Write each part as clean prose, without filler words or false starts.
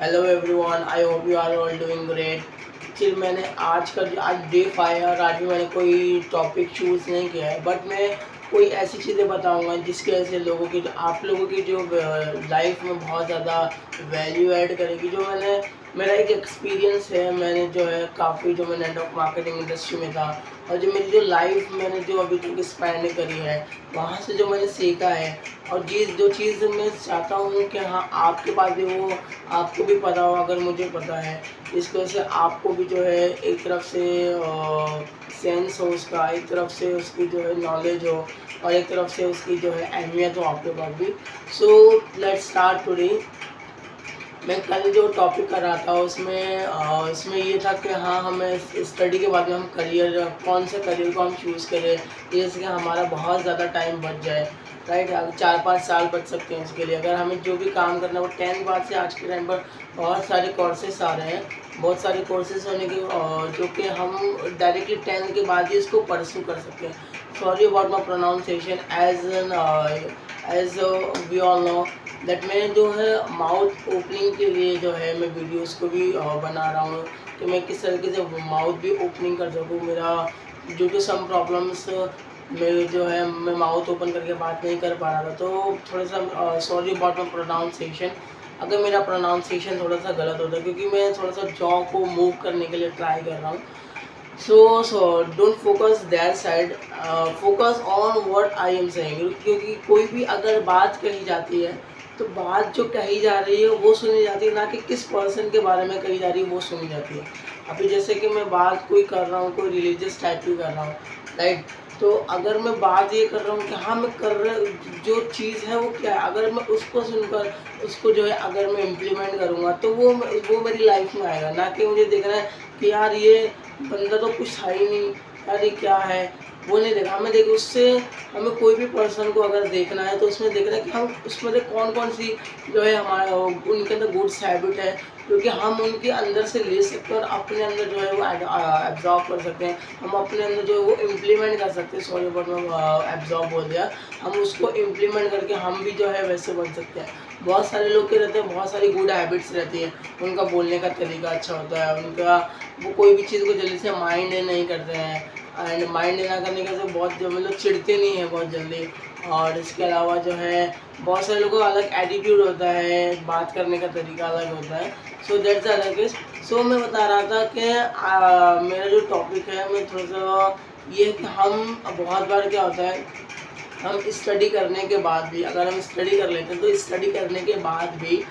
Hello everyone, I hope you are all doing great. फिर मैंने आज डे 5 और आज भी मैंने कोई टॉपिक चूज़ नहीं किया है, बट मैं कोई ऐसी चीज़ें बताऊंगा जिसकी वजह से आप लोगों की जो लाइफ में बहुत ज़्यादा वैल्यू ऐड करेगी। जो मेरा एक एक्सपीरियंस है, मैंने जो है काफ़ी जो मैं नेटवर्क मार्केटिंग इंडस्ट्री में था और जो मेरी जो लाइफ मैंने जो अभी तक स्पेंड करी है, वहाँ से जो मैंने सीखा है और जो चीज़ मैं चाहता हूँ कि हाँ आपके पास भी वो आपको भी पता हो, अगर मुझे पता है, इस वजह से आपको भी जो है एक तरफ से सेंस हो उसका, एक तरफ से उसकी जो है नॉलेज हो और एक तरफ से उसकी जो है अहमियत हो आपके पास भी। So let's start today. मैं कल जो टॉपिक कर रहा था उसमें ये था कि हाँ हमें स्टडी के बाद में हम कौन से करियर को हम चूज़ करें जिससे कि हमारा बहुत ज़्यादा टाइम बच जाए। राइट, 4-5 साल बच सकते हैं इसके लिए। अगर हमें जो भी काम करना है वो 10 बाद से आज के टाइम पर बहुत सारे कोर्सेस आ रहे हैं, बहुत सारे कोर्सेज होने के जो कि हम डायरेक्टली 10 के बाद ही इसको परस्यू कर सकते हैं। Sorry about my pronunciation. As we all know that मैं जो है माउथ ओपनिंग के लिए जो है मैं वीडियोस को भी बना रहा हूँ कि मैं किस तरीके से माउथ भी ओपनिंग कर सकूँ। मेरा ड्यू टू सम प्रॉब्लम्स मैं जो है मैं माउथ ओपन करके बात नहीं कर पा रहा था, तो थोड़ा सा सॉरी अबाउट माई प्रोनाउंसिएशन अगर मेरा प्रोनाउंसिएशन थोड़ा सा गलत होता है, क्योंकि मैं थोड़ा सा जॉ को मूव करने के लिए ट्राई कर रहा हूँ। So don't focus that side, focus on what I am saying. क्योंकि कोई भी अगर बात कही जाती है तो बात जो कही जा रही है वो सुनी जाती है, ना कि किस पर्सन के बारे में कही जा रही है वो सुनी जाती है। अभी जैसे कि मैं बात कोई कर रहा हूँ, कोई रिलीजियस टाइप की कर रहा हूँ, राइट। तो अगर मैं बात ये कर रहा हूँ कि हाँ मैं कर रहा जो चीज़ है वो क्या है, अगर मैं उसको सुनकर उसको जो है अगर मैं इम्प्लीमेंट करूँगा तो वो मेरी लाइफ में आएगा। ना कि मुझे देखना है कि यार ये बंदा तो कुछ था ही नहीं, यार ये क्या है, वो नहीं देखा हमें। देखो उससे हमें कोई भी पर्सन को अगर देखना है तो उसमें देखना है कि हम उसमें से कौन कौन सी जो है हमारा उनके अंदर गुड्स हैबिट है, क्योंकि हम उनके अंदर से ले सकते हैं और अपने अंदर जो है वो एब्जॉर्ब कर सकते हैं। हम अपने अंदर जो है वो इम्प्लीमेंट कर सकते हैं। सॉरी बट मैं एब्जॉर्ब बोल दिया। हम उसको इम्प्लीमेंट करके हम भी जो है वैसे बन सकते हैं। बहुत सारे लोग के रहते हैं, बहुत सारी गुड हैबिट्स रहती हैं। उनका बोलने का तरीका अच्छा होता है, उनका वो कोई भी चीज़ को जल्दी से माइंड नहीं करते हैं, एंड माइंड ना करने के से बहुत मतलब चिढ़ते नहीं हैं बहुत जल्दी। और इसके अलावा जो है बहुत सारे लोगों का अलग एटीट्यूड होता है, बात करने का तरीका अलग होता है। सो दैट्स अलग केस। सो मैं बता रहा था कि मेरा जो टॉपिक है मैं थोड़ा सा ये है कि हम बहुत बार क्या होता है, हम स्टडी करने के बाद भी अगर हम स्टडी कर लेते हैं तो स्टडी करने के बाद भी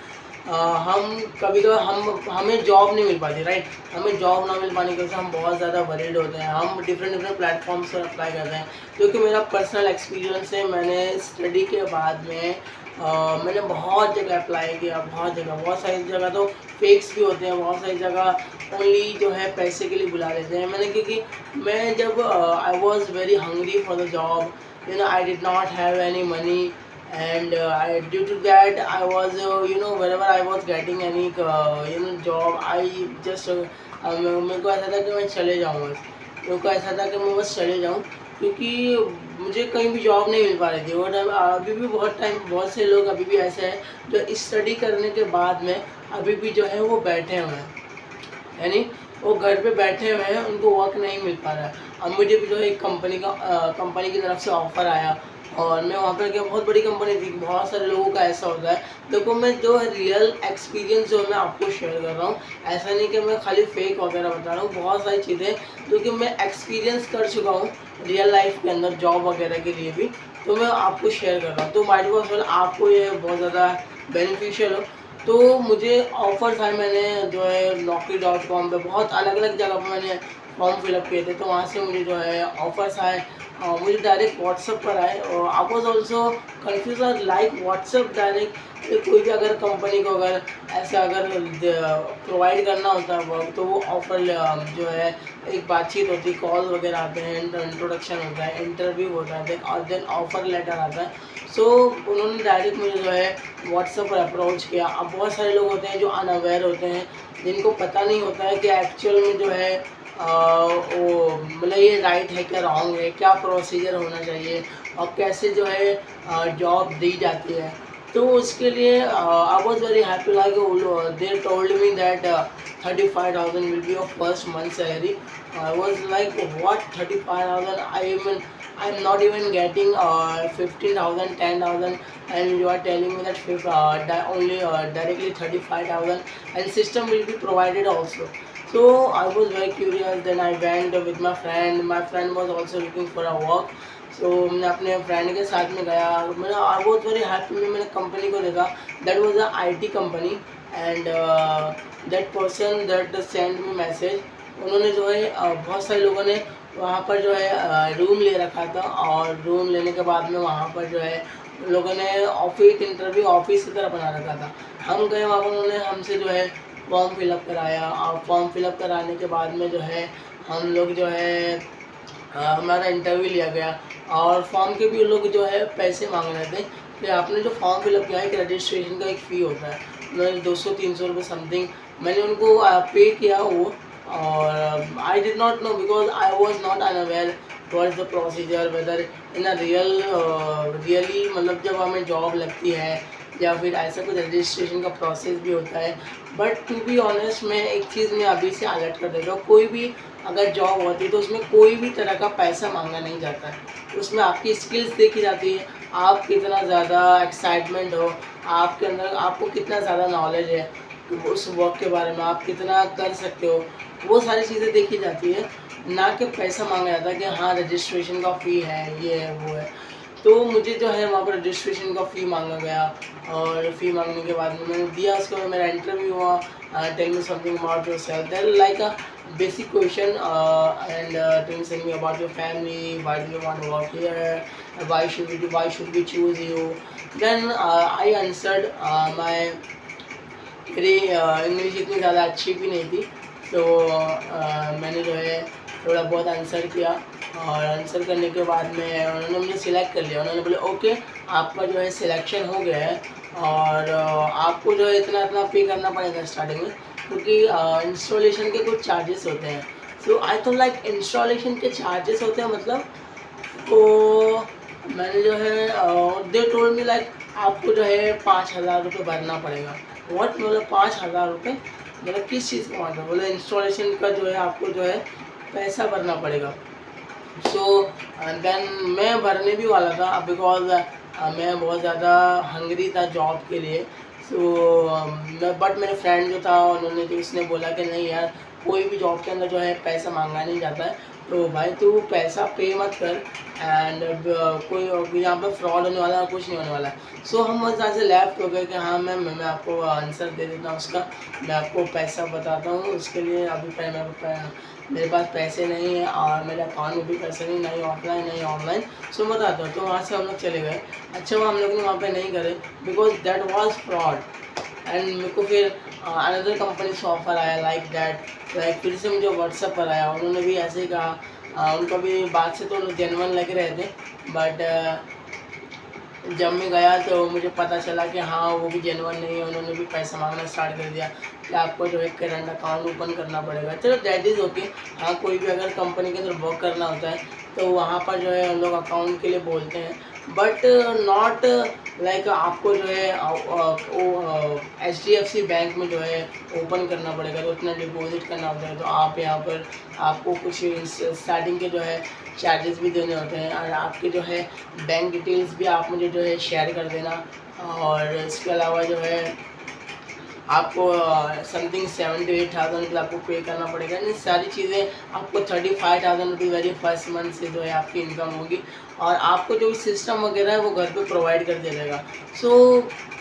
हम कभी कभी हमें जॉब नहीं मिल पाती, राइट। हमें जॉब ना मिल पाने की वजह से हम बहुत ज़्यादा वरीड होते हैं, हम डिफरेंट प्लेटफॉर्म्स पर अप्लाई करते हैं। क्योंकि मेरा पर्सनल एक्सपीरियंस है, मैंने स्टडी के बाद में मैंने बहुत जगह अप्लाई किया, बहुत सारी जगह तो फेक्स भी होते हैं, बहुत सारी जगह ओनली जो है पैसे के लिए बुला लेते हैं। मैंने क्योंकि मैं जब I was very hungry for the job, I did not have any money, and due to that I was whenever I was getting any job, I just मेरे को ऐसा था कि मैं चले जाऊँ बस। मेरे को ऐसा था कि मैं बस चले जाऊँ, क्योंकि मुझे कहीं भी जॉब नहीं मिल पा रही थी। और अभी भी बहुत से लोग अभी भी ऐसे हैं जो स्टडी करने के बाद में अभी भी जो है वो बैठे हुए हैं, यानी वो घर पे बैठे हुए हैं, उनको वर्क नहीं मिल पा रहा है। अब मुझे भी जो है एक कंपनी की तरफ से ऑफ़र आया और मैं वहाँ पर गया। बहुत बड़ी कंपनी थी, बहुत सारे लोगों का ऐसा होता है। देखो मैं जो है रियल एक्सपीरियंस जो मैं आपको शेयर कर रहा हूँ, ऐसा नहीं कि मैं खाली फेक वगैरह बता रहा हूँ। बहुत सारी चीज़ें जो कि मैं एक्सपीरियंस कर चुका हूँ रियल लाइफ के अंदर जॉब वगैरह के लिए भी, तो मैं आपको शेयर कर रहा हूँ। तो माइट पॉसिबल आपको ये बहुत ज़्यादा बेनिफिशियल हो। तो मुझे ऑफ़र्स आए, मैंने जो है naukri.com पे बहुत अलग अलग जगह पर मैंने फॉर्म फिलअप किए थे, तो वहाँ से मुझे जो है ऑफ़र्स आए। मुझे डायरेक्ट व्हाट्सएप पर आए और I was also confuse like WhatsApp direct. कोई भी अगर कंपनी को अगर ऐसा अगर प्रोवाइड करना होता है वर्क, तो वो ऑफ़र जो है एक बातचीत होती है, कॉल वगैरह आते हैं, इंट्रोडक्शन होता है, इंटरव्यू होता है, देन ऑफ़र लेटर आता है। सो उन्होंने डायरेक्ट मुझे जो है व्हाट्सएप पर अप्रोच किया। अब बहुत सारे लोग होते हैं जो अनअवेयर होते हैं, जिनको पता नहीं होता है कि एक्चुअल में जो है वो मतलब ये राइट है क्या रॉन्ग है, क्या प्रोसीजर होना चाहिए और कैसे जो है जॉब दी जाती है। तो उसके लिए I was very happy like they told me that 35,000 will be your first month salary. I was like what 35,000? I am not even getting 15,000, 10,000, and you are telling me that only directly 35,000 and system will be provided also. So I was very curious. Then I went with my friend. My friend was also looking for a work. सो मैं अपने friend के साथ में गया. मैंने I was very happy. मैंने company को देखा. That was a IT company and that person that send me message. उन्होंने जो है बहुत सारे लोगों ने वहाँ पर जो है रूम ले रखा था, और रूम लेने के बाद में वहाँ पर जो है लोगों ने ऑफिस इंटरव्यू ऑफिस की तरह बना रखा था. हम गए वहाँ पर. उन्होंने हमसे जो है फॉर्म फिलअप कराया, और फॉर्म फिलअप कराने के बाद में जो है हम लोग जो है हमारा इंटरव्यू लिया गया. और फॉर्म के भी लोग जो है पैसे मांग रहे थे कि आपने जो फॉर्म फिलअप किया है कि रजिस्ट्रेशन का एक फ़ी होता है. उन्होंने 200-300 रुपये समथिंग मैंने उनको पे किया वो. और I did not know because I was not unaware what is the procedure whether in a really मतलब जब हमें जॉब लगती है या फिर ऐसा कुछ रजिस्ट्रेशन का प्रोसेस भी होता है. बट टू बी ऑनेस्ट मैं एक चीज़ मैं अभी से अलर्ट कर देता हूँ. कोई भी अगर जॉब होती है तो उसमें कोई भी तरह का पैसा मांगा नहीं जाता है. उसमें आपकी स्किल्स देखी जाती है, आप कितना ज़्यादा एक्साइटमेंट हो, आपके अंदर आपको कितना ज़्यादा नॉलेज है उस वर्क के बारे में, आप कितना कर सकते हो, वो सारी चीज़ें देखी जाती है. ना कि पैसा मांगा जाता है कि हाँ रजिस्ट्रेशन का फ़ी है, ये है वो है. तो मुझे जो है वहाँ पर रजिस्ट्रेशन का फ़ी मांगा गया, और फ़ी मांगने के बाद में मैंने दिया. उसके बाद मेरा इंटरव्यू हुआ. Tell me something about yourself. Then like a basic question and tell me about your family, why do you want to work here, why should we choose you. Then I answered my मेरी English इतनी ज़्यादा अच्छी भी नहीं थी. तो मैंने जो है थोड़ा बहुत आंसर किया, और आंसर करने के बाद में उन्होंने मुझे सिलेक्ट कर लिया. उन्होंने बोले ओके आपका जो है सिलेक्शन हो गया है, और आपको जो है इतना इतना पे करना पड़ेगा स्टार्टिंग में, क्योंकि इंस्टॉलेशन के कुछ चार्जेस होते हैं. सो आई थॉट लाइक इंस्टॉलेशन के चार्जेस होते हैं मतलब. तो मैंने जो है दे टोल्ड मी लाइक आपको जो है 5,000 रुपये भरना पड़ेगा. व्हाट मतलब 5,000 रुपये मतलब किस चीज़ का मतलब? बोले इंस्टॉलेशन का जो है आपको जो है पैसा भरना पड़ेगा. सो देन मैं भरने भी वाला था बिकॉज मैं बहुत ज़्यादा हंगरी था जॉब के लिए. सो बट मेरे फ्रेंड जो था उन्होंने जो उसने बोला कि नहीं यार कोई भी जॉब के अंदर जो है पैसा मांगा नहीं जाता है, तो भाई तू पैसा पे मत कर. एंड कोई यहाँ पे फ्रॉड होने वाला है, कुछ नहीं होने वाला है. सो हम वहाँ से लेफ्ट हो गए कि हाँ मैम मैं आपको आंसर दे देता हूँ उसका, मैं आपको पैसा बताता हूँ. उसके लिए अभी मेरे पास पैसे नहीं है, और मेरे अकाउंट में भी पैसे नहीं ऑफलाइन नहीं ऑनलाइन. सो बताता हूँ. तो वहाँ से हम लोग चले गए. अच्छा वो हम लोग ने वहाँ पे नहीं करे because that was fraud. And मेरे को फिर अनदर कंपनी से ऑफ़र आया लाइक दैट. लाइक फिर से मुझे व्हाट्सएप पर आया. उन्होंने भी ऐसे ही कहा. उनका भी बात से तो जेन्युइन लग रहे थे, बट जब मैं गया तो मुझे पता चला कि हाँ वो भी जेन्युइन नहीं है. उन्होंने भी पैसा मांगना स्टार्ट कर दिया कि आपको जो है करंट अकाउंट ओपन करना पड़ेगा. चलो दैट इज़ ओके. हाँ कोई भी अगर कंपनी के अंदर वर्क करना होता है तो वहाँ पर जो है हम लोग अकाउंट के लिए बोलते हैं, बट नॉट लाइक आपको जो है HDFC बैंक में जो है ओपन करना पड़ेगा, तो उतना डिपॉजिट करना होता है. तो आप यहाँ पर आपको कुछ स्टार्टिंग के जो है चार्जेस भी देने होते हैं, और आपके जो है बैंक डिटेल्स भी आप मुझे जो है शेयर कर देना. और इसके अलावा जो है आपको समथिंग 7 to 8,000 रुपये आपको पे करना पड़ेगा. इन सारी चीज़ें आपको 35,000 रुपये वेरी फर्स्ट मंथ से जो है आपकी इनकम होगी, और आपको जो सिस्टम वगैरह है वो घर पे प्रोवाइड कर दिया जाएगा. सो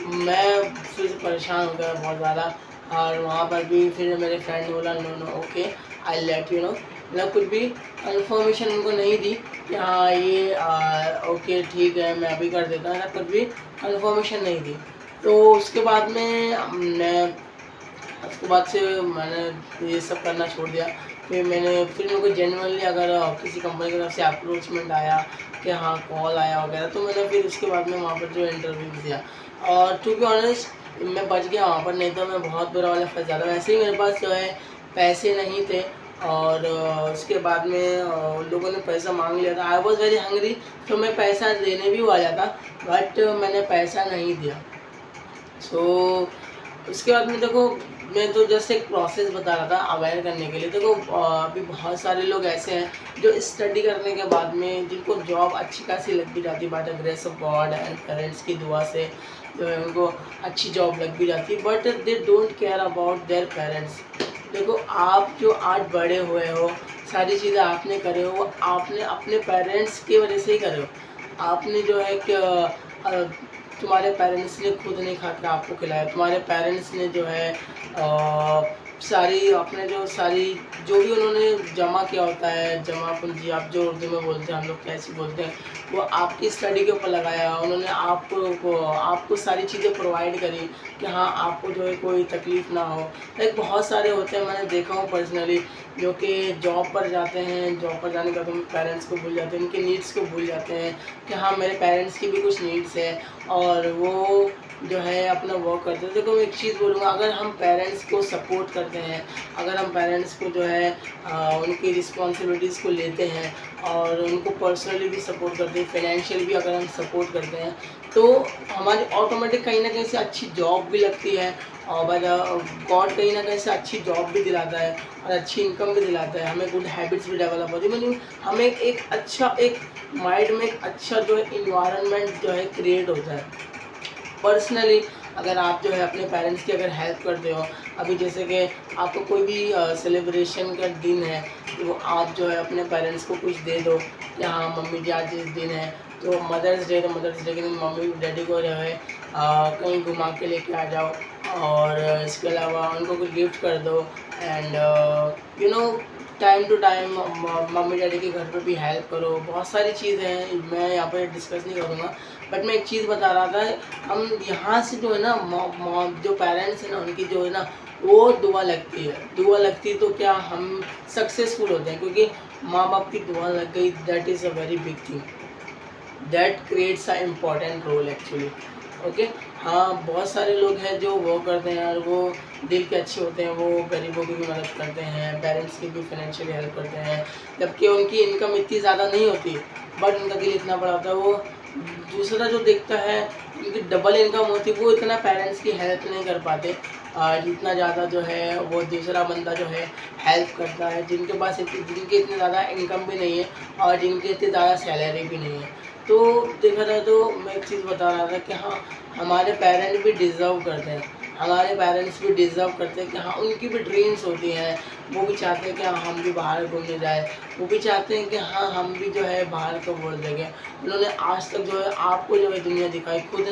मैं फिर परेशान हो गया बहुत ज़्यादा. और वहाँ पर भी फिर मेरे फ्रेंड ने बोला no okay I let you know. मतलब कुछ भी इन्फॉर्मेशन उनको नहीं दी कि हाँ ये ओके ठीक है मैं अभी कर देता हूँ, कुछ भी इन्फॉर्मेशन नहीं दी. तो उसके बाद से मैंने ये सब करना छोड़ दिया. फिर मेरे को जेन्युइनली अगर किसी कंपनी की तरफ से अप्रोचमेंट आया कि हाँ कॉल आया वगैरह, तो मैंने फिर उसके बाद में वहाँ पर जो इंटरव्यू दिया. और टू बी ऑनेस्ट मैं बच गया वहाँ पर, नहीं तो मैं बहुत बुरा वाला फंस जाता. वैसे ही मेरे पास जो है पैसे नहीं थे, और उसके बाद में लोगों ने पैसा मांग लिया था. आई वॉज वेरी हंग्री, तो मैं पैसा देने भी वाला था, बट मैंने पैसा नहीं दिया. सो उसके बाद में देखो, मैं तो जस्ट एक प्रोसेस बता रहा था अवेयर करने के लिए। देखो अभी बहुत सारे लोग ऐसे हैं जो स्टडी करने के बाद में जिनको जॉब अच्छी खासी लग भी जाती है by the grace of God and parents की दुआ से, जो है उनको अच्छी जॉब लग भी जाती है, but they don't care about their parents. देखो आप जो आज बड़े हुए हो, सारी चीज़ें आपने करे हो, वो आपने अपने पेरेंट्स की वजह से ही करे हो। आपने जो है कि तुम्हारे पेरेंट्स ने खुद नहीं खा के आपको खिलाया, तुम्हारे पेरेंट्स ने जो है सारी अपने जो भी उन्होंने जमा किया होता है, जमा पूंजी आप जो उर्दू में बोलते हैं, हम लोग कैसे बोलते हैं, वो आपकी स्टडी के ऊपर लगाया। उन्होंने आपको सारी चीज़ें प्रोवाइड करी कि हाँ आपको जो है कोई तकलीफ़ ना हो। लाइक बहुत सारे होते हैं, मैंने देखा हूँ पर्सनली, जो कि जॉब पर जाते हैं, जॉब पर जाने के बाद पेरेंट्स को भूल जाते हैं, उनके नीड्स को भूल जाते हैं कि हाँ मेरे पेरेंट्स की भी कुछ नीड्स है, और वो जो है अपना वर्क करते हैं। देखो मैं एक चीज़ बोलूँगा, अगर हम पेरेंट्स को सपोर्ट करते हैं, अगर हम पेरेंट्स को जो है उनकी रिस्पॉन्सिबिलिटीज़ को लेते हैं और उनको पर्सनली भी सपोर्ट करते हैं, फाइनेंशियल भी अगर हम सपोर्ट करते हैं, तो हमारी ऑटोमेटिक कहीं ना कहीं से अच्छी जॉब भी लगती है, और बाय गॉड कहीं ना कहीं से अच्छी जॉब भी दिलाता है और अच्छी इनकम भी दिलाता है, हमें गुड हैबिट्स भी डेवलप होती है, मतलब हमें एक अच्छा एक माइंड में एक अच्छा जो है इन्वायरमेंट जो है क्रिएट होता है। पर्सनली अगर आप जो है अपने पेरेंट्स की अगर हेल्प करते हो, अभी जैसे कि आपको कोई भी सेलिब्रेशन का दिन है, तो वो आप जो है अपने पेरेंट्स को कुछ दे दो कि हाँ मम्मी जी आज इस दिन है, तो मदर्स डे, तो मदर्स डे के दिन मम्मी डैडी को जो है कहीं घुमा के लेके आ जाओ, और इसके अलावा उनको कुछ गिफ्ट कर दो, and you know time to time mummy daddy के घर पे भी हेल्प करो। बहुत सारी चीज़ें हैं, मैं यहाँ पे डिस्कस नहीं करूँगा, बट मैं एक चीज़ बता रहा था, हम यहाँ से जो है ना जो पेरेंट्स हैं ना, उनकी जो है ना वो दुआ लगती है, दुआ लगती है तो क्या हम सक्सेसफुल होते हैं, क्योंकि माँ बाप की दुआ लग गई, that is a very big thing, that creates a important role actually. Okay, हाँ बहुत सारे लोग हैं जो वो करते हैं और वो दिल के अच्छे होते हैं, वो गरीबों की भी मदद करते हैं, पेरेंट्स की भी फाइनेंशियली हेल्प करते हैं, जबकि उनकी इनकम इतनी ज़्यादा नहीं होती, बट उनका दिल इतना बड़ा होता है। वो दूसरा जो देखता है उनकी डबल इनकम होती है, वो इतना पेरेंट्स की हेल्प नहीं कर पाते जितना ज़्यादा जो है वो दूसरा बंदा जो है हेल्प करता है, जिनके पास जिनकी इतनी ज़्यादा इनकम भी नहीं है और जिनकी इतनी ज़्यादा सैलरी भी नहीं है। तो देखा जाए तो मैं एक चीज़ बता रहा था कि हाँ हमारे पेरेंट भी डिज़र्व करते हैं, हमारे पेरेंट्स भी डिज़र्व करते हैं कि हाँ उनकी भी ड्रीम्स होती हैं, वो भी चाहते हैं कि हाँ हम भी बाहर घूमने जाए, वो भी चाहते हैं कि हाँ हम भी जो है बाहर का वर्ल्ड देखें। उन्होंने आज तक जो है आपको जो है दुनिया दिखाई, खुद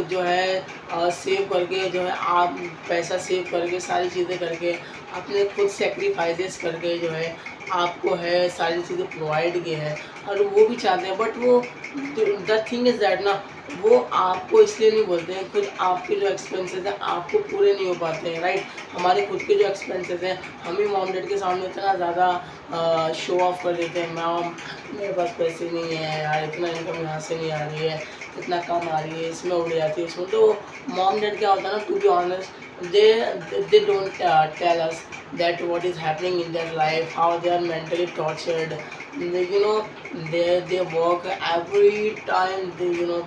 जो है सेव करके, जो है आप पैसा सेव करके, सारी चीज़ें करके, अपने खुद सेक्रीफाइसेस करके जो है आपको है सारी चीज़ें प्रोवाइड की है, और वो भी चाहते हैं, बट वो द थिंग इज़ दैट ना, वो आपको इसलिए नहीं बोलते हैं, खुद आपके जो एक्सपेंसेस हैं आपको पूरे नहीं हो पाते हैं, राइट। हमारे खुद के जो एक्सपेंसेस हैं हम ही मॉम डैड के सामने इतना ज़्यादा शो ऑफ कर देते हैं, मॉम मेरे पास पैसे नहीं है यार, इतना इनकम यहाँ से नहीं आ रही है, इतना कम आ रही है, इसमें उड़ जाती है उसमें। तो मॉम डैड क्या होता है ना, to be honest, they don't tell us that what is happening in their life, how they are mentally tortured, you know, they work every time, they you know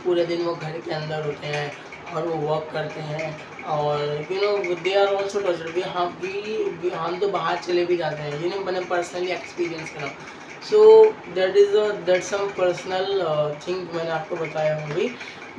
पूरे दिन वो घर के अंदर होते हैं और वो वर्क करते हैं, और you know they are also tortured भी, हम तो बाहर चले भी जाते हैं, मैंने पर्सनली एक्सपीरियंस करा। So that some personal thing मैंने आपको बताया अभी,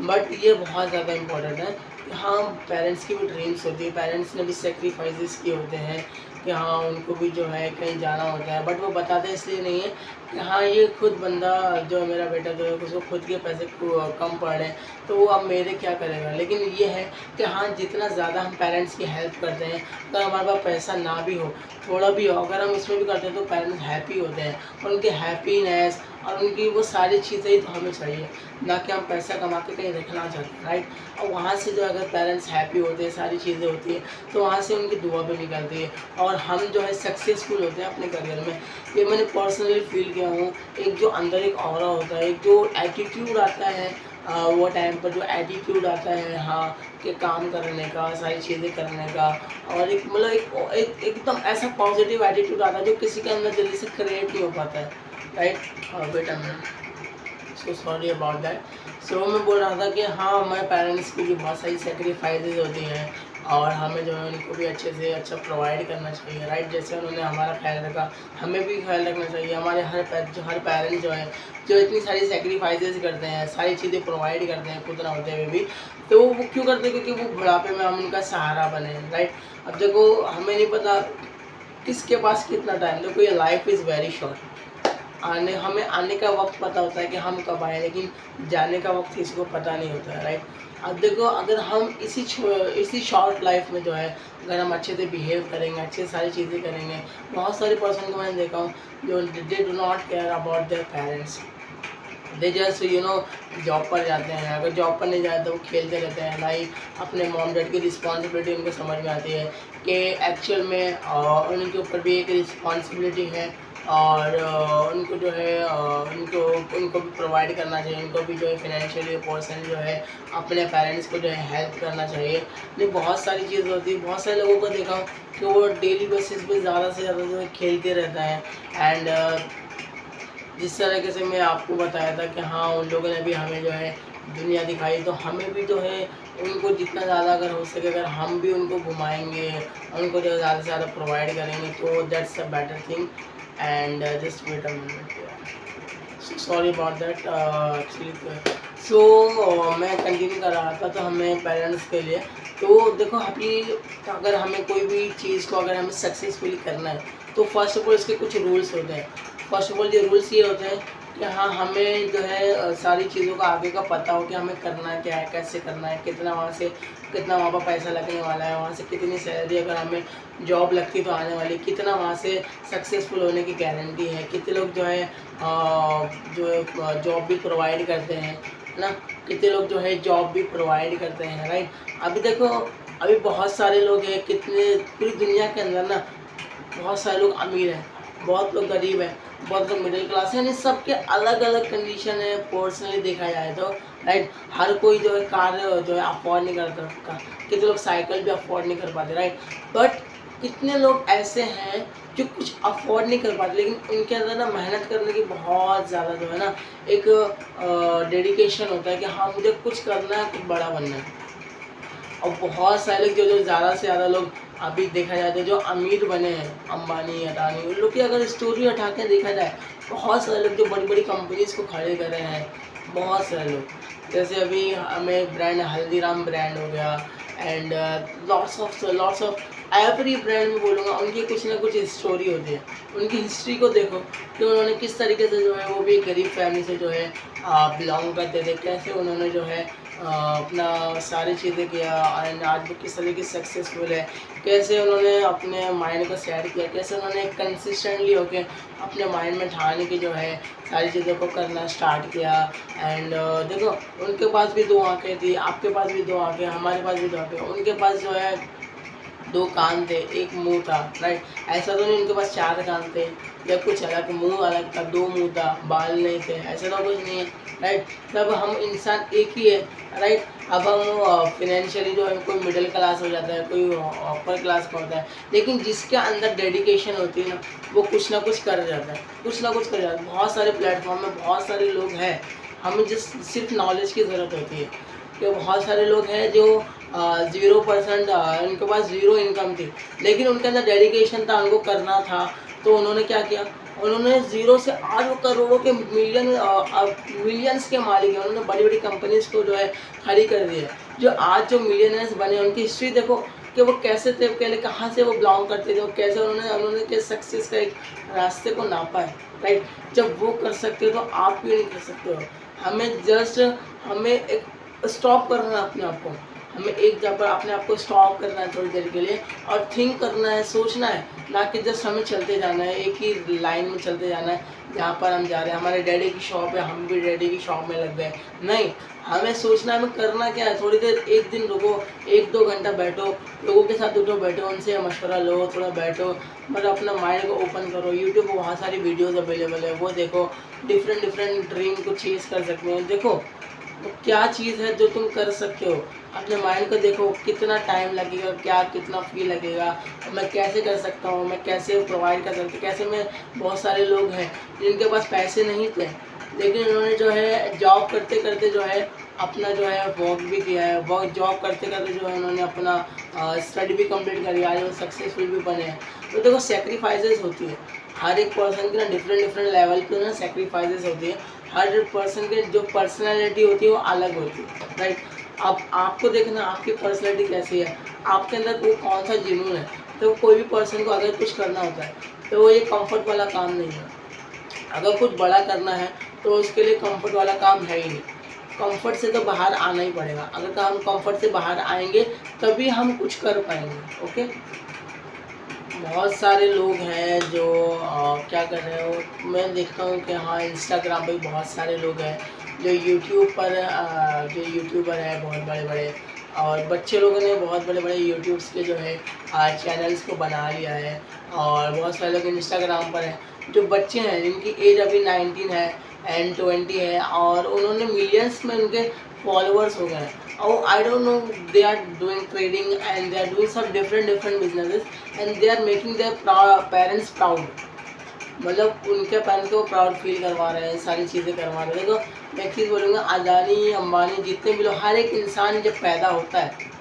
बट ये बहुत ज़्यादा इम्पोर्टेंट है कि हाँ पेरेंट्स की भी ड्रीम्स होती है, पेरेंट्स ने भी सेक्रीफाइसेस किए होते हैं कि हाँ उनको भी जो है कहीं जाना होता है, बट वो बताते इसलिए नहीं है कि हाँ ये खुद बंदा जो है, मेरा बेटा जो है उसको खुद के पैसे कम पड़ रहे हैं, तो वो अब मेरे क्या करेगा। लेकिन ये है कि हाँ जितना ज़्यादा हम पेरेंट्स की हेल्प करते हैं, अगर हमारे पास पैसा ना भी हो, थोड़ा भी हो, अगर हम इसमें भी करते हैं तो पेरेंट्स हैप्पी होते हैं, और उनकी हैप्पीनेस और उनकी वो सारी चीज़ें ही तो हमें चाहिए, ना कि हम पैसा कमा के कहीं रखना चाहते हैं, राइट। और वहाँ से जो अगर पेरेंट्स हैप्पी होते हैं, सारी चीज़ें होती हैं, तो वहाँ से उनकी दुआ भी निकलती है और हम जो है सक्सेसफुल होते हैं अपने करियर में। ये मैंने पर्सनली फील किया हूँ। एक जो अंदर एक ऑरा होता है, एक जो एटीट्यूड आता है वो टाइम पर जो एटीट्यूड आता है, हाँ कि काम करने का, सारी चीज़ें करने का, और एक मतलब एकदम ऐसा पॉजिटिव एटीट्यूड आता है जो किसी के अंदर जल्दी से क्रिएट नहीं हो पाता है, राइट। और बेटा मैं सो सॉरी अबाउट दैट। सो मैं बोल रहा था कि हाँ, हमारे पेरेंट्स की भी बहुत सारी सेक्रीफाइसेस होती हैं और हमें जो है उनको भी अच्छे से अच्छा प्रोवाइड करना चाहिए, राइट। जैसे उन्होंने हमारा ख्याल रखा, हमें भी ख्याल रखना चाहिए। हमारे हर पेरेंट्स जो है, जो इतनी सारी सेक्रीफाइसेस करते हैं, सारी चीज़ें प्रोवाइड करते हैं खुद ना होते हुए भी, तो वो क्यों करते हैं? क्योंकि वो बुढ़ापे में हम उनका सहारा बने, राइट। अब देखो, हमें नहीं पता किसके पास कितना टाइम। देखो, ये लाइफ इज़ वेरी शॉर्ट। हमें आने का वक्त पता होता है कि हम कब आए, लेकिन जाने का वक्त किसी को पता नहीं होता है, राइट। अब देखो, अगर हम इसी शॉर्ट लाइफ में जो है, अगर हम अच्छे से बिहेव करेंगे, अच्छे से सारी चीज़ें करेंगे, बहुत सारे पर्सन को मैंने देखा हूँ जो they do not care about their parents. They just job पर जाते हैं। अगर जॉब पर नहीं जाते तो वो खेलते रहते हैं, भाई। अपने मॉम डैड की रिस्पॉन्सिबिलिटी उनको समझ में आती है कि एक्चुअल में उनके ऊपर भी एक रिस्पॉन्सिबिलिटी है और उनको जो है उनको उनको भी प्रोवाइड करना चाहिए। उनको भी जो है फिनेंशियली पर्सन जो है अपने पेरेंट्स को जो है हेल्प करना चाहिए। नहीं, बहुत सारी चीज़ होती है। बहुत सारे लोगों को देखा हूँ कि वो डेली बेसिस पे ज़्यादा से ज़्यादा जो है खेलते रहता है। एंड जिस तरीके से मैं आपको बताया था कि हाँ, उन लोगों ने भी हमें जो है दुनिया दिखाई, तो हमें भी जो है उनको जितना ज़्यादा अगर हो सके, अगर हम भी उनको घुमाएंगे, उनको जो है ज़्यादा से ज़्यादा प्रोवाइड करेंगे, तो that's a better thing. And just wait a minute, sorry about that actually. मैं कंटिन्यू कर रहा था। तो हमें पेरेंट्स के लिए, तो देखो, अभी अगर हमें कोई भी चीज़ को अगर हमें सक्सेसफुली करना है, तो फर्स्ट ऑफ ऑल इसके कुछ रूल्स होते हैं। फर्स्ट ऑफ ऑल ये रूल्स ये होते हैं कि हाँ, हमें जो है सारी चीज़ों का आगे का पता हो कि हमें करना क्या है, कैसे करना है, कितना वहाँ पर पैसा लगने वाला है, वहाँ से कितनी सैलरी, अगर हमें जॉब लगती तो आने वाली, कितना वहाँ से सक्सेसफुल होने की गारंटी है, कितने लोग जो है जॉब भी प्रोवाइड करते हैं, है ना। कितने लोग जो है जॉब भी प्रोवाइड करते हैं, राइट। अभी देखो, अभी बहुत सारे लोग हैं, कितने पूरी दुनिया के अंदर ना, बहुत सारे लोग अमीर हैं, बहुत लोग गरीब हैं, बहुत लोग मिडिल क्लास हैं। यानी सबके अलग अलग कंडीशन है। पर्सनली देखा जाए तो, राइट, हर कोई जो है कार जो है अफोर्ड नहीं कर सकता। कितने लोग साइकिल भी अफोर्ड नहीं कर पाते, राइट। बट कितने लोग ऐसे हैं जो कुछ अफोर्ड नहीं कर पाते, लेकिन उनके अंदर ना मेहनत करने की बहुत ज़्यादा जो है ना एक डेडिकेशन होता है कि हाँ, मुझे कुछ करना है, कुछ बड़ा बनना है। और बहुत सारे लोग जो ज़्यादा से ज़्यादा लोग अभी देखा जाए तो जो अमीर बने हैं, अंबानी, अडानी, उन लोग की अगर स्टोरी उठा के देखा जाए, बहुत सारे लोग जो बड़ी बड़ी कंपनीज़ को खड़े कर रहे हैं, बहुत सारे लोग। जैसे अभी हमें ब्रांड हल्दीराम ब्रांड हो गया, and lots of every brand में बोलूँगा, उनकी कुछ ना कुछ स्टोरी होती है। उनकी हिस्ट्री को देखो कि उन्होंने किस तरीके से जो है, वो भी गरीब फैमिली से जो है बिलोंग करते थे, कैसे उन्होंने जो है अपना सारी चीज़ें किया, एंड आज वो किस तरीके से सक्सेसफुल है, कैसे उन्होंने अपने माइंड को सेट किया, कैसे उन्होंने कंसिस्टेंटली होके अपने माइंड में ठाने की जो है सारी चीज़ों को करना स्टार्ट किया। एंड देखो, उनके पास भी दो आँखें थी, आपके पास भी दो आँखें, हमारे पास भी दो आँखें। उनके पास जो है दो कान थे, एक मुंह था, राइट। ऐसा तो नहीं उनके पास चार कान थे या कुछ अलग, मुंह अलग था, दो मुंह था, बाल नहीं थे, ऐसा तो कुछ नहीं है, राइट। तब हम इंसान एक ही है, राइट। अब हम फिनेंशियली जो है, कोई मिडिल क्लास हो जाता है, कोई अपर क्लास का होता है, लेकिन जिसके अंदर डेडिकेशन होती है ना, वो कुछ ना कुछ कर जाता है, कुछ ना कुछ कर जाता है। बहुत सारे प्लेटफॉर्म में बहुत सारे लोग हैं, हमें जिस सिर्फ नॉलेज की ज़रूरत होती है। कि बहुत सारे लोग हैं जो 0% उनके पास ज़ीरो इनकम थी, लेकिन उनके अंदर डेडिकेशन था, उनको करना था। तो उन्होंने क्या किया, उन्होंने ज़ीरो से आज वो करोड़ों के मिलियंस के मालिक हैं। उन्होंने बड़ी बड़ी कंपनीज़ को जो है खड़ी कर दिया। जो आज जो मिलियनर्स बने, उनकी हिस्ट्री देखो कि वो कैसे थे, पहले कहाँ से वो बिलोंग करते थे, वो कैसे उन्होंने कैसे सक्सेस का एक रास्ते को नापा है, राइट। जब वो कर सकते हो तो आप क्यों नहीं कर सकते हो। हमें एक स्टॉप करना है अपने आप को, हमें एक जगह पर अपने आप को स्टॉप करना है थोड़ी देर के लिए, और थिंक करना है, सोचना है, ना कि जस्ट हमें चलते जाना है, एक ही लाइन में चलते जाना है। जहाँ पर हम जा रहे हैं, हमारे डैडी की शॉप है, हम भी डैडी की शॉप में लग गए, नहीं। हमें सोचना है, हमें करना क्या है। थोड़ी देर, एक दिन रुको, 1-2 घंटा बैठो, लोगों के साथ उठो बैठो, उनसे मशवरा लो, थोड़ा बैठो, मतलब अपना माइंड को ओपन करो। यूट्यूब पर बहुत सारी वीडियोज़ अवेलेबल है, वो देखो, डिफरेंट ड्रीम को चेज़ कर सकते हैं। देखो, तो क्या चीज़ है जो तुम कर सकते हो। अपने माइंड को देखो, कितना टाइम लगेगा, क्या कितना फ़ी लगेगा, मैं कैसे कर सकता हूँ, मैं कैसे प्रोवाइड कर सकता हूँ। कैसे मैं, बहुत सारे लोग हैं जिनके पास पैसे नहीं थे, लेकिन उन्होंने जो है जॉब करते करते जो है अपना जो है वर्क भी किया है, वर्क जॉब करते करते जो है उन्होंने अपना स्टडी भी कंप्लीट करी, आज वो सक्सेसफुल भी बने हैं। तो देखो सेक्रीफाइसेस होती है, हर एक पर्सन की ना डिफरेंट डिफरेंट लेवल पे ना सेक्रीफाइसेस होती है। हर पर्सन के जो पर्सनैलिटी होती है वो अलग होती है, राइट। अब आपको देखना आपकी पर्सनैलिटी कैसी है, आपके अंदर वो कौन सा जुनून है। तो कोई भी पर्सन को अगर कुछ करना होता है तो वो ये कंफर्ट वाला काम नहीं है। अगर कुछ बड़ा करना है तो उसके लिए कंफर्ट वाला काम है ही नहीं, कंफर्ट से तो बाहर आना ही पड़ेगा। अगर हम कंफर्ट से बाहर आएंगे तभी हम कुछ कर पाएंगे। ओके, बहुत सारे लोग हैं जो क्या कर रहे हो, मैं देखता हूँ कि हाँ इंस्टाग्राम पे बहुत सारे लोग हैं जो यूट्यूब पर जो यूट्यूबर हैं बहुत बड़े बड़े, और बच्चे लोगों ने बहुत बड़े बड़े यूट्यूब्स के जो है चैनल्स को बना लिया है। और बहुत सारे लोग इंस्टाग्राम पर हैं जो बच्चे हैं जिनकी एज अभी 19 है एंड 20 है, और उन्होंने मिलियंस में उनके फॉलोअर्स हो गए हैं। और I don't know, they are doing trading and they are doing सब different different businesses and they are making their parents proud. मतलब उनके पेरेंट्स को प्राउड फील करवा रहे हैं, सारी चीज़ें करवा रहे हैं। देखो मैं एक चीज़ बोलूँगा, अदानी अंबानी जितने भी लोग, हर एक इंसान जब पैदा होता है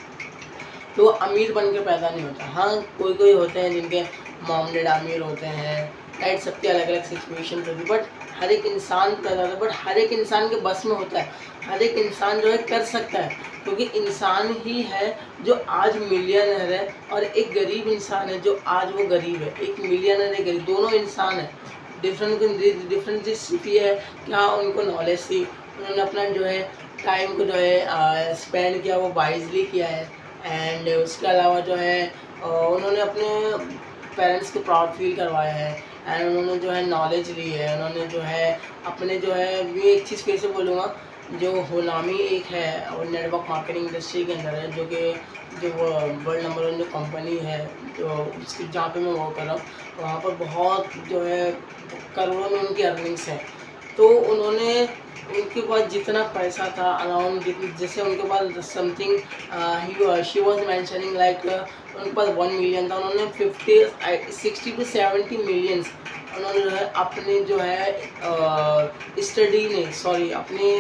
तो वो अमीर बन के पैदा नहीं होता। हाँ कोई कोई होते हैं जिनके मॉम डैड अमीर होते हैं, राइट, सबकी अलग अलग सिचुएशन होती है, बट हर एक इंसान पैदा होता है, बट हर एक इंसान के बस में होता है, हर एक इंसान जो है कर सकता है। क्योंकि इंसान ही है जो आज मिलियनर है, और एक गरीब इंसान है जो आज वो गरीब है। एक मिलियनर है गरीब, दोनों इंसान है। डिफरेंट सिर्फ ये है कि हाँ उनको नॉलेज थी, उन्होंने अपना जो है टाइम को जो है स्पेंड किया, वो वाइजली किया है। एंड उसके अलावा जो है उन्होंने अपने पेरेंट्स को प्राउड फील करवाया है, एंड उन्होंने जो है नॉलेज ली है, उन्होंने जो है अपने जो है, ये एक चीज़ फिर से बोलूँगा, जो गुलामी एक है और नेटवर्क मार्केटिंग इंडस्ट्री के अंदर है, जो कि जो वर्ल्ड नंबर 1 जो कंपनी है, जो उसकी जहाँ पे मैं वर्क कर रहा हूँ, वहाँ पर बहुत जो है करोड़ों में उनकी अर्निंग्स है। तो उन्होंने, उनके पास जितना पैसा था अराउंड, जैसे उनके पास something she was mentioning like उनके पास 1 मिलियन था, उन्होंने 60 to 70 मिलियंस उन्होंने जो है अपने जो है स्टडी नहीं, सॉरी, अपनी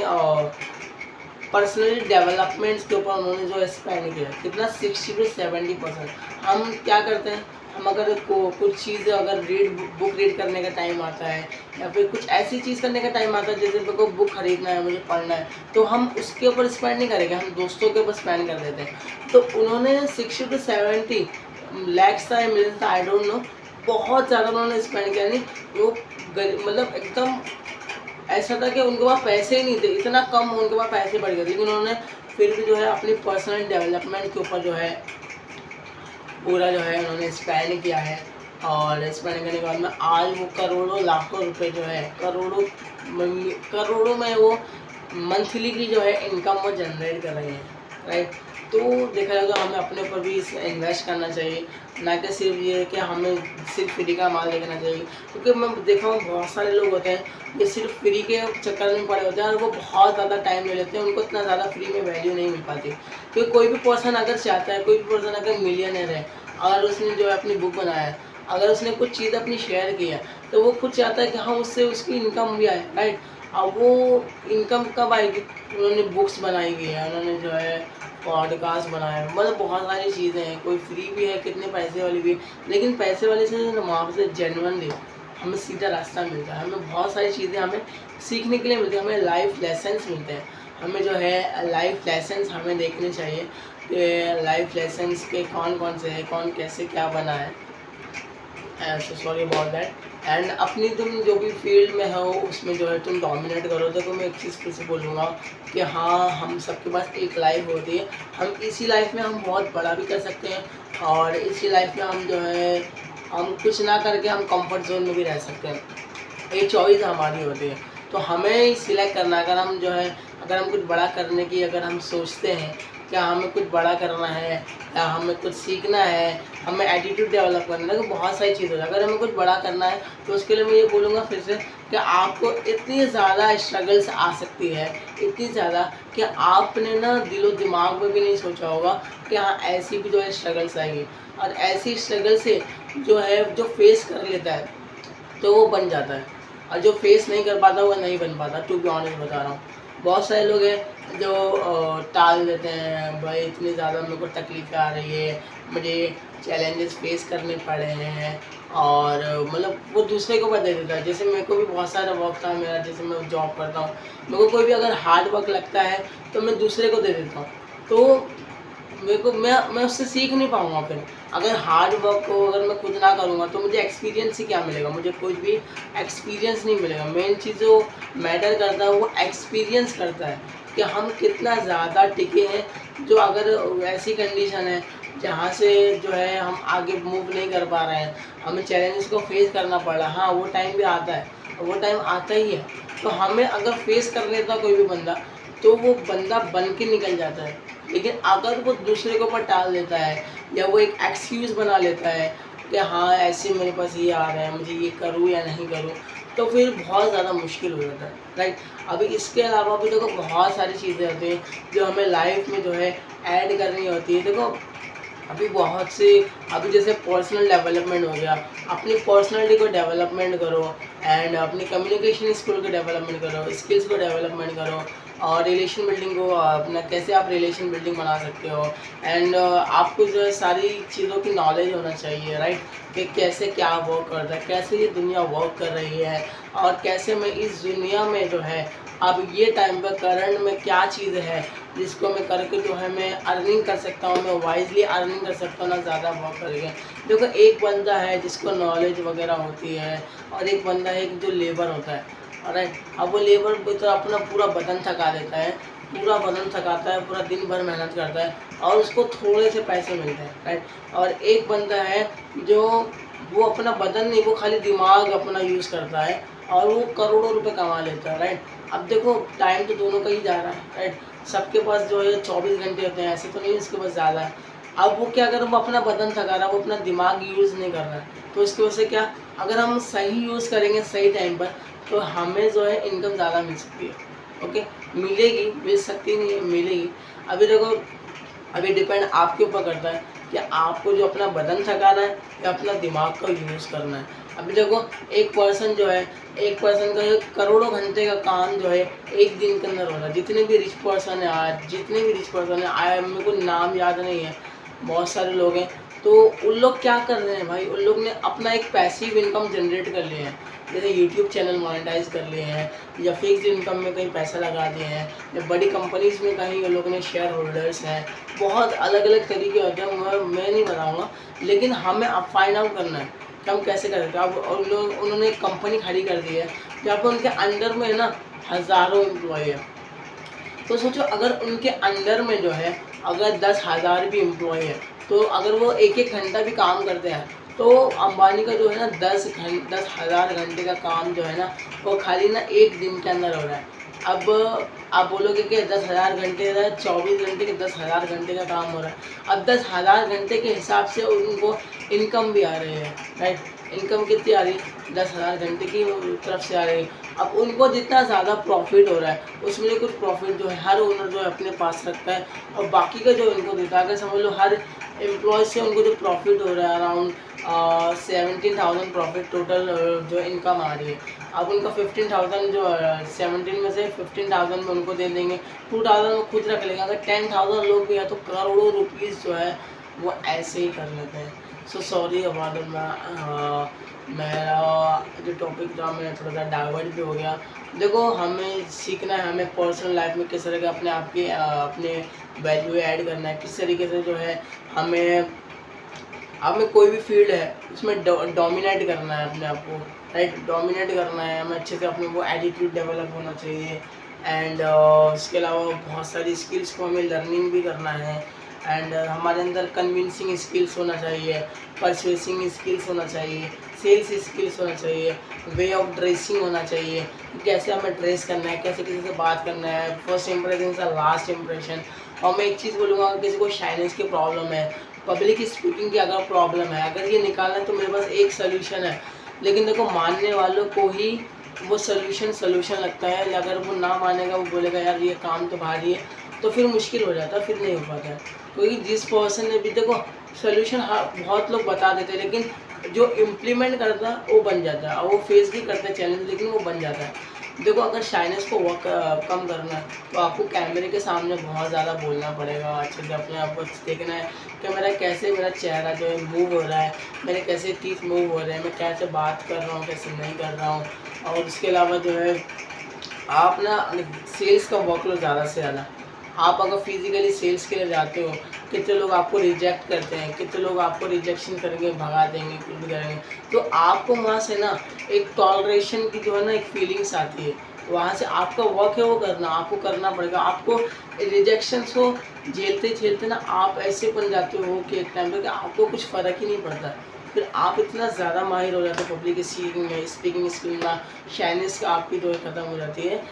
पर्सनली डेवलपमेंट्स के ऊपर उन्होंने जो स्पेंड किया। कितना? 60 to 70%। हम क्या करते हैं, हम अगर कुछ चीज़ अगर बुक रीड करने का टाइम आता है, या फिर कुछ ऐसी चीज़ करने का टाइम आता है, जैसे मेरे को बुक खरीदना है, मुझे पढ़ना है, तो हम उसके ऊपर स्पेंड नहीं करेंगे, हम दोस्तों के ऊपर स्पेंड कर देते हैं। तो उन्होंने 60 to 70 लैक्स था या मिलियन था, आई डोंट नो, बहुत ज़्यादा उन्होंने स्पेंड किया। नहीं वो मतलब एकदम ऐसा था कि उनके पास पैसे ही नहीं थे, इतना कम उनके पास पैसे बढ़ गए, लेकिन उन्होंने फिर भी जो है अपनी पर्सनल डेवलपमेंट के ऊपर जो है पूरा जो है उन्होंने स्पेंड किया है। और स्पेंड करने के बाद में आज वो करोड़ों लाखों रुपए जो है, करोड़ों में वो मंथली की जो है इनकम वो जनरेट कर रहे हैं, राइट। तो देखा जाए तो हमें अपने ऊपर भी इन्वेस्ट करना चाहिए, ना कि सिर्फ ये कि हमें सिर्फ फ्री का माल देखना चाहिए। क्योंकि मैं देखा हूँ बहुत सारे लोग होते हैं जो सिर्फ फ्री के चक्कर में पड़े होते हैं, और वो बहुत ज़्यादा टाइम ले लेते हैं, उनको इतना ज़्यादा फ्री में वैल्यू नहीं मिल पाती। क्योंकि कोई भी पर्सन अगर चाहता है, कोई भी पर्सन अगर मिलियनर है, अगर उसने जो है अपनी बुक बनाया है, अगर उसने कुछ चीज़ अपनी शेयर की है, तो वो खुद चाहता है कि हाँ उससे उसकी इनकम भी आए, राइट। अब वो इनकम कब आएगी? उन्होंने बुक्स बनाई हुई है, उन्होंने जो है पॉडकास्ट बनाया है, मतलब बहुत सारी चीज़ें हैं, कोई फ्री भी है, कितने पैसे वाली भी है। लेकिन पैसे वाले से वहाँ से जेन्युइनली हमें सीधा रास्ता मिलता है, हमें बहुत सारी चीज़ें हमें सीखने के लिए मिलती है, हमें लाइफ लेसन्स मिलते हैं। हमें जो है लाइफ लेसन्स हमें देखने चाहिए कि लाइफ लेसन्स के कौन कौन से हैं, कौन कैसे क्या बना है। So sorry about that. And अपनी तुम जो भी फील्ड में हो उसमें जो है तुम डोमिनेट करो। तो मैं एक चीज़ फिर से बोलूँगा कि हाँ हम सबके पास एक लाइफ होती है, हम इसी लाइफ में हम बहुत बड़ा भी कर सकते हैं, और इसी लाइफ में हम जो है हम कुछ ना करके हम कंफर्ट जोन में भी रह सकते हैं। ये चॉइस हमारी होती है, तो हमें सिलेक्ट करना। अगर हम जो है, अगर हम कुछ बड़ा करने की अगर हम सोचते हैं, क्या हमें कुछ बड़ा करना है या हमें कुछ सीखना है, हमें एटीट्यूड डेवलप करना है, तो बहुत सारी चीज़ हो जाए। अगर हमें कुछ बड़ा करना है तो उसके लिए मैं ये बोलूँगा फिर से कि आपको इतनी ज़्यादा स्ट्रगल्स आ सकती है, इतनी ज़्यादा कि आपने ना दिलो दिमाग में भी नहीं सोचा होगा कि हाँ ऐसी भी जो है स्ट्रगल्स आएगी। और ऐसी स्ट्रगल से जो है जो फेस कर लेता है तो वो बन जाता है। और जो फेस नहीं कर पाता वो नहीं बन पाता, टू बी ऑनेस्ट बता रहा हूँ। बहुत सारे लोग हैं जो टाल देते हैं, भाई इतनी ज़्यादा मेरे को तकलीफ़ें आ रही है, मुझे चैलेंजेस फेस करने पड़े हैं, और मतलब वो दूसरे को बता देता है। जैसे मेरे को भी बहुत सारा वर्क था मेरा, जैसे मैं जॉब करता हूँ, मेरे को कोई भी अगर हार्ड वर्क लगता है तो मैं दूसरे को दे देता हूँ। तो मेरे को मैं उससे सीख नहीं पाऊँगा फिर। अगर हार्ड वर्क को अगर मैं खुद ना करूँगा तो मुझे एक्सपीरियंस ही क्या मिलेगा, मुझे कुछ भी एक्सपीरियंस नहीं मिलेगा। मेन चीज़ जो मैटर करता है वो एक्सपीरियंस करता है कि हम कितना ज़्यादा टिके हैं। जो अगर ऐसी कंडीशन है जहाँ से जो है हम आगे मूव नहीं कर पा रहे हैं, हमें चैलेंजेस को फेस करना पड़ रहा है, हाँ वो टाइम भी आता है, वो टाइम आता ही है। तो हमें अगर फेस कर लेता कोई भी बंदा, तो वो बंदा बन के निकल जाता है। लेकिन अगर वो दूसरे के ऊपर टाल देता है या वो एक एक्सक्यूज़ बना लेता है कि हाँ ऐसे मेरे पास ये आ रहा है, मुझे ये करूँ या नहीं करूँ, तो फिर बहुत ज़्यादा मुश्किल हो जाता है, राइट। अभी इसके अलावा भी देखो बहुत सारी चीज़ें होती हैं जो हमें लाइफ में जो है ऐड करनी होती है। देखो अभी बहुत से, अभी जैसे पर्सनल डेवलपमेंट हो गया, अपनी पर्सनालिटी को डेवलपमेंट करो, एंड अपनी कम्युनिकेशन स्किल को डेवलपमेंट करो, स्किल्स को डेवलपमेंट करो, और रिलेशन बिल्डिंग को अपना कैसे आप रिलेशन बिल्डिंग बना सकते हो। एंड आपको जो है सारी चीज़ों की नॉलेज होना चाहिए, राइट, कि कैसे क्या वर्क करता है, कैसे ये दुनिया वर्क कर रही है, और कैसे मैं इस दुनिया में जो है अब ये टाइम पर करंट में क्या चीज़ है जिसको मैं करके जो है मैं अर्निंग कर सकता हूँ, मैं वाइजली अर्निंग कर सकता हूँ, ना ज़्यादा वर्क करके। देखो एक बंदा है जिसको नॉलेज वगैरह होती है, और एक बंदा है जो लेबर होता है, राइट। अब वो लेबर तो अपना पूरा बदन थका देता है, पूरा बदन थकाता है, पूरा दिन भर मेहनत करता है, और उसको थोड़े से पैसे मिलते हैं, राइट। और एक बंदा है जो वो अपना बदन नहीं, वो खाली दिमाग अपना यूज़ करता है, और वो करोड़ों रुपए कमा लेता है, राइट। अब देखो टाइम तो दोनों का ही जा रहा है, राइट। सबके पास जो है 24 घंटे होते हैं, ऐसे तो नहीं इसके पास ज़्यादा है। अब वो क्या कर रहा है, वो अपना बदन थका रहा है, वो अपना दिमाग यूज़ नहीं कर रहा है, तो इसकी वजह से क्या, अगर हम सही यूज़ करेंगे सही टाइम पर, तो हमें जो है इनकम ज़्यादा मिल सकती है। ओके, मिलेगी, मिल सकती नहीं है, मिलेगी। अभी देखो, अभी डिपेंड आपके ऊपर करता है कि आपको जो अपना बदन थकाना है या अपना दिमाग का यूज़ करना है। अभी देखो एक पर्सन जो है, एक पर्सन का जो करोड़ों घंटे का काम जो है एक दिन के अंदर हो रहा है। जितने भी रिच पर्सन है आज, जितने भी रिच पर्सन है, आया मेरे को नाम याद नहीं है, बहुत सारे लोग हैं। तो उन लोग क्या कर रहे हैं भाई, उन लोग ने अपना एक पैसिव इनकम जनरेट कर लिए हैं, जैसे यूट्यूब चैनल मोनेटाइज कर लिए हैं, या फिक्स इनकम में कहीं पैसा लगा दिए हैं, या बड़ी कंपनीज़ में कहीं उन लोगों ने शेयर होल्डर्स हैं। बहुत अलग अलग तरीके होते हैं, मैं नहीं बताऊँगा, लेकिन हमें अब फाइंड आउट करना है कि हम कैसे कर सकते हैं। अब उन लोग, उन्होंने एक कंपनी खड़ी कर दी है जहाँ पर उनके अंडर में है ना हज़ारों एम्प्लॉय है। तो सोचो अगर उनके अंडर में जो है अगर 10,000 भी एम्प्लॉय है, तो अगर वो एक एक घंटा भी काम करते हैं, तो अंबानी का जो है ना 10,000 घंटे का काम जो है ना, वो खाली ना एक दिन के अंदर हो रहा है। अब आप बोलोगे कि 10,000 घंटे का 24 घंटे के 10,000 घंटे का काम हो रहा है। अब 10,000 घंटे के हिसाब से उनको इनकम भी आ रही है, राइट। इनकम कितनी आ रही है, 10,000 घंटे की तरफ से आ रही है। अब उनको जितना ज़्यादा प्रॉफिट हो रहा है, उसमें से कुछ प्रॉफिट जो है हर ओनर जो है अपने पास रखता है, और बाकी का जो इनको देता है। अगर समझ लो हर एम्प्लॉय से उनको जो प्रॉफिट हो रहा है अराउंड 17,000 प्रॉफिट टोटल जो इनकम आ रही है। अब उनका 15,000 जो 17 में से 15,000 में उनको दे देंगे, 2,000 वो खुद रख लेंगे। अगर 10,000 लोग भी हैं तो करोड़ों रुपीज़ जो है वो ऐसे ही कर लेते हैं। सो सॉरी अबाउट मेरा जो टॉपिक था, मैं थोड़ा सा डाइवर्ट भी हो गया। देखो हमें सीखना है, हमें पर्सनल लाइफ में किस तरह के अपने आप के अपने वैल्यू ऐड करना है, किस तरीके से जो है हमें हमें कोई भी फील्ड है उसमें डोमिनेट करना है अपने आप को, राइट। डोमिनेट करना है हमें अच्छे से, अपने को एटीट्यूड डेवलप होना चाहिए। एंड उसके अलावा बहुत सारी स्किल्स को हमें लर्निंग भी करना है। एंड हमारे अंदर कन्विंसिंग स्किल्स होना चाहिए, परsuasive स्किल्स होना चाहिए, सेल्स स्किल्स होना चाहिए, वे ऑफ ड्रेसिंग होना चाहिए कि कैसे हमें ड्रेस करना है, कैसे किसी से बात करना है, फर्स्ट इंप्रेशन से लास्ट इंप्रेशन। और मैं एक चीज़ बोलूँगा, अगर किसी को शाइनेस की प्रॉब्लम है, पब्लिक स्पीकिंग की अगर प्रॉब्लम है, अगर ये निकालना है तो मेरे पास एक सोल्यूशन है। लेकिन देखो मानने वालों को ही वो सोल्यूशन लगता है, अगर वो ना मानेगा, वो बोलेगा यार ये काम तो भारी है, तो फिर मुश्किल हो जाता है, फिर नहीं हो पाता है। क्योंकि जिस पर्सन ने भी देखो सोल्यूशन बहुत लोग बता देते हैं, लेकिन जो इम्प्लीमेंट करता है वो बन जाता है, और वो फेस भी करता है चैलेंज, लेकिन वो बन जाता है। देखो, अगर शाइनेस को वर्क कम करना है तो आपको कैमरे के सामने बहुत ज़्यादा बोलना पड़ेगा, अच्छे से अपने आप को देखना है कि मेरा चेहरा जो है मूव हो रहा है, मेरे कैसे टीथ मूव हो रहे हैं, मैं कैसे बात कर रहा हूँ, कैसे नहीं कर रहा हूँ। और उसके अलावा जो है आप ना सेल्स का वर्कलोड ज़्यादा से ज़्यादा, आप अगर फिजिकली सेल्स के लिए जाते हो, कितने लोग आपको रिजेक्ट करते हैं, कितने लोग आपको रिजेक्शन करेंगे, भगा देंगे, कुछ भी करेंगे, तो आपको वहाँ से ना एक टॉलरेशन की जो है ना एक फीलिंग्स आती है। वहाँ से आपका वर्क है वो करना, आपको करना पड़ेगा। आपको रिजेक्शंस को झेलते झेलते ना आप ऐसे बन जाते हो कि एक टाइम पे कि आपको कुछ फ़र्क ही नहीं पड़ता। फिर आप इतना ज़्यादा माहिर हो जाते हो पब्लिक स्पीकिंग में, स्पीकिंग स्किल में, शाइनेस का आपकी जो है ख़त्म हो जाती है।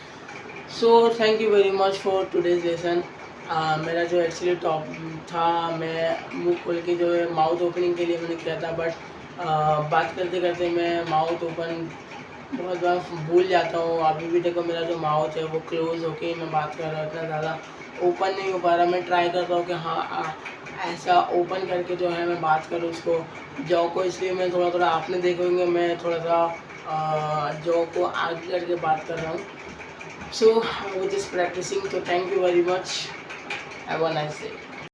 So thank you very much for today's lesson. मेरा जो एक्चुअली टॉप था, मैं मुँह खोल के जो है माउथ ओपनिंग के लिए मैंने किया था, बट बात करते करते मैं माउथ ओपन बहुत बार भूल जाता हूँ। अभी भी देखो, मेरा जो माउथ है वो क्लोज़ होके ही मैं बात कर रहा हूँ, इतना ज़्यादा ओपन नहीं हो पा रहा। मैं ट्राई करता हूँ कि हाँ, ऐसा ओपन करके जो है मैं बात करूँ उसको, जॉ को, इसलिए मैं थोड़ा-थोड़ा, आपने देखे होंगे मैं थोड़ा-सा जॉ को आगे करके बात कर रहा हूँ। So I was just practicing. So thank you very much. Have a nice day.